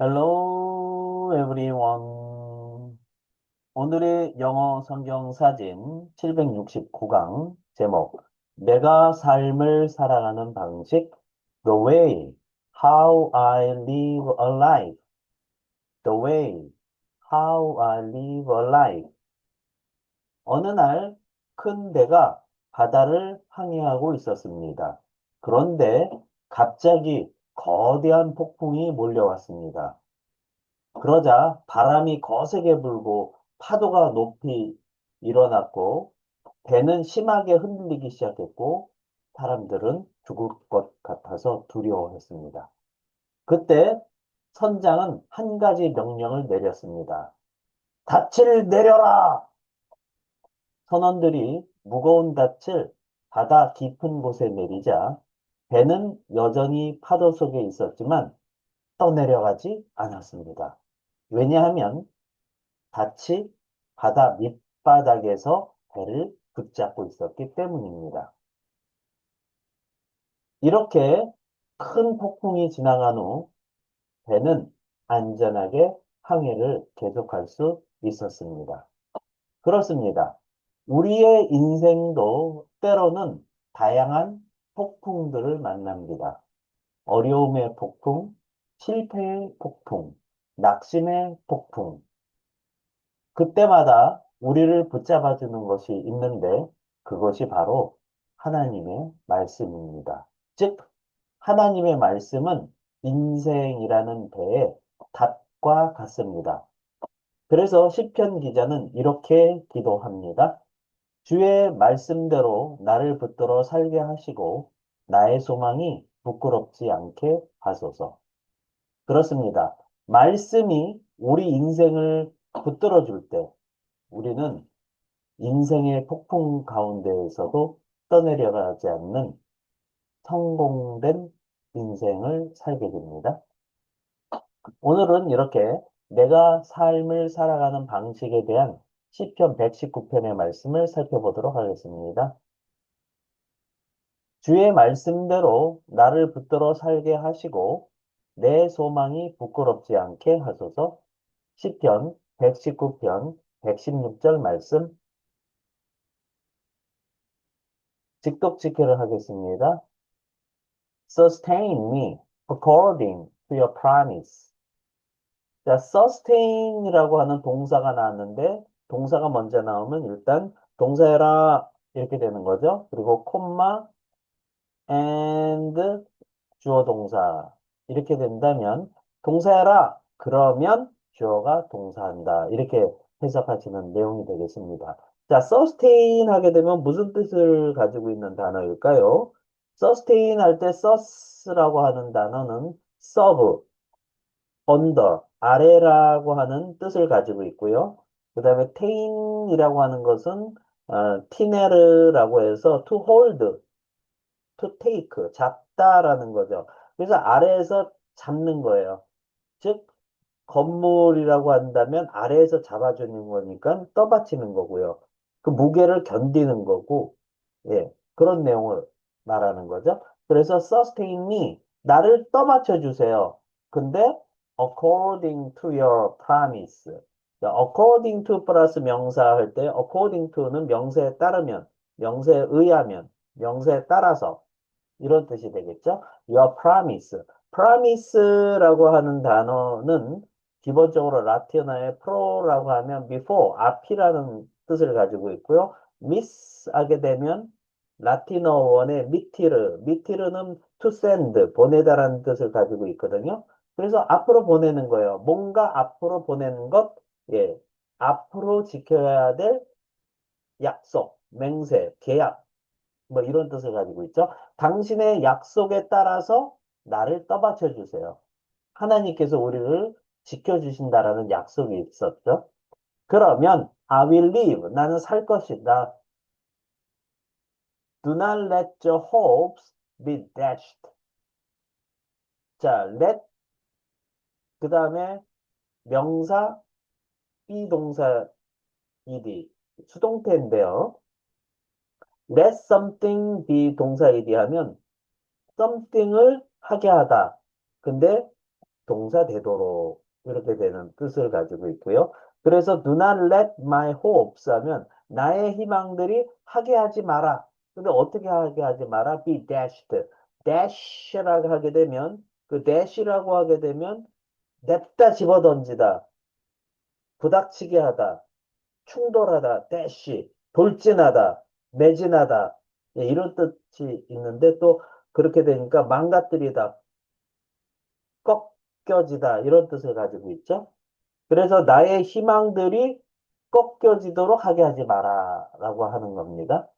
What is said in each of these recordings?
Hello everyone. 오늘의 영어 성경 사진 769강 제목 내가 삶을 살아가는 방식 The way how I live a life. The way how I live a life. 어느 날 큰 배가 바다를 항해하고 있었습니다. 그런데 갑자기 거대한 폭풍이 몰려왔습니다. 그러자 바람이 거세게 불고 파도가 높이 일어났고 배는 심하게 흔들리기 시작했고 사람들은 죽을 것 같아서 두려워했습니다. 그때 선장은 한 가지 명령을 내렸습니다. 닻을 내려라! 선원들이 무거운 닻을 바다 깊은 곳에 내리자 배는 여전히 파도 속에 있었지만 떠내려가지 않았습니다. 왜냐하면 닻이 바다 밑바닥에서 배를 붙잡고 있었기 때문입니다. 이렇게 큰 폭풍이 지나간 후 배는 안전하게 항해를 계속할 수 있었습니다. 그렇습니다. 우리의 인생도 때로는 다양한 폭풍들을 만납니다. 어려움의 폭풍, 실패의 폭풍, 낙심의 폭풍, 그때마다 우리를 붙잡아주는 것이 있는데 그것이 바로 하나님의 말씀입니다. 즉, 하나님의 말씀은 인생이라는 배의 닷과 같습니다. 그래서 시편 기자는 이렇게 기도합니다. 주의 말씀대로 나를 붙들어 살게 하시고 나의 소망이 부끄럽지 않게 하소서. 그렇습니다. 말씀이 우리 인생을 붙들어 줄 때 우리는 인생의 폭풍 가운데에서도 떠내려가지 않는 성공된 인생을 살게 됩니다. 오늘은 이렇게 내가 삶을 살아가는 방식에 대한 시편 119편의 말씀을 살펴보도록 하겠습니다. 주의 말씀대로 나를 붙들어 살게 하시고 내 소망이 부끄럽지 않게 하소서. 시편 119편 116절 말씀 직독직해를 하겠습니다. Sustain me according to your promise. 자, sustain이라고 하는 동사가 나왔는데 동사가 먼저 나오면 일단 동사해라 이렇게 되는 거죠. 그리고 콤마 and 주어 동사 이렇게 된다면 동사해라 그러면 주어가 동사한다 이렇게 해석하시는 내용이 되겠습니다. 자, sustain 하게 되면 무슨 뜻을 가지고 있는 단어일까요? sustain 할 때 sus라고 하는 단어는 serve, under, 아래라고 하는 뜻을 가지고 있고요. 그 다음에 tain이라고 하는 것은 tine르라고 해서 to hold, to take, 잡다라는 거죠. 그래서 아래에서 잡는 거예요. 즉, 건물이라고 한다면 아래에서 잡아주는 거니까 떠받치는 거고요. 그 무게를 견디는 거고, 예, 그런 내용을 말하는 거죠. 그래서 sustain me, 나를 떠받쳐 주세요. 근데 according to your promise. according to 플러스 명사 할 때 according to는 명사에 따르면, 명사에 의하면, 명사에 따라서 이런 뜻이 되겠죠. Your promise. promise라고 하는 단어는 기본적으로 라틴어의 pro라고 하면 before, 앞이라는 뜻을 가지고 있고요. miss 하게 되면 라틴어 원의 미티르는 to send, 보내다라는 뜻을 가지고 있거든요. 그래서 앞으로 보내는 거예요. 뭔가 앞으로 보내는 것, 예, 앞으로 지켜야 될 약속, 맹세, 계약, 뭐 이런 뜻을 가지고 있죠. 당신의 약속에 따라서 나를 떠받쳐 주세요. 하나님께서 우리를 지켜주신다라는 약속이 있었죠. 그러면 I will live. 나는 살 것이다. Do not let your hopes be dashed. 자, let 그 다음에 명사 비동사 ed 수동태인데요. let something be 동사 ed 하면 something을 하게 하다. 근데 동사 되도록 이렇게 되는 뜻을 가지고 있고요. 그래서 do not let my hopes 하면 나의 희망들이 하게 하지 마라. 근데 어떻게 하게 하지 마라? be dashed. dash라고 하게 되면 그 dash라고 하게 되면 냅다 집어던지다, 부닥치게 하다, 충돌하다, dash, 돌진하다, 매진하다 예, 이런 뜻이 있는데 또 그렇게 되니까 망가뜨리다, 꺾여지다 이런 뜻을 가지고 있죠. 그래서 나의 희망들이 꺾여지도록 하게 하지 마라라고 하는 겁니다.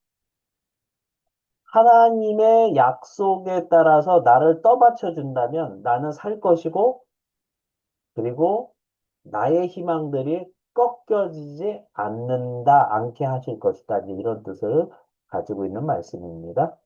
하나님의 약속에 따라서 나를 떠받쳐 준다면 나는 살 것이고 그리고 나의 희망들이 꺾여지지 않게 하실 것이다. 이제 이런 뜻을 가지고 있는 말씀입니다.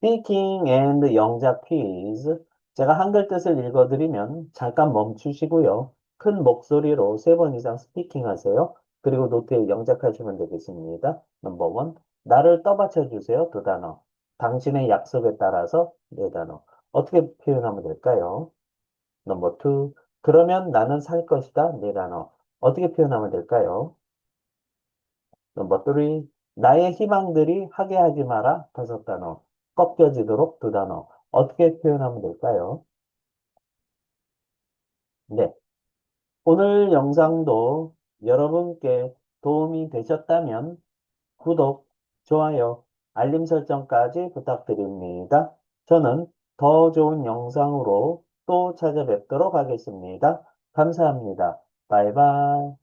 Speaking and 영작 퀴즈. 제가 한글 뜻을 읽어드리면 잠깐 멈추시고요. 큰 목소리로 3번 이상 스피킹 하세요. 그리고 노트에 영작하시면 되겠습니다. 넘버 원, 나를 떠받쳐 주세요. 2단어. 당신의 약속에 따라서 4단어. 어떻게 표현하면 될까요? 넘버 투, 그러면 나는 살 것이다. 4단어. 어떻게 표현하면 될까요? 넘버 3, 나의 희망들이 하게 하지 마라. 5단어. 꺾여지도록 2단어. 어떻게 표현하면 될까요? 네. 오늘 영상도 여러분께 도움이 되셨다면 구독, 좋아요, 알림 설정까지 부탁드립니다. 저는 더 좋은 영상으로 또 찾아뵙도록 하겠습니다. 감사합니다. 바이바이.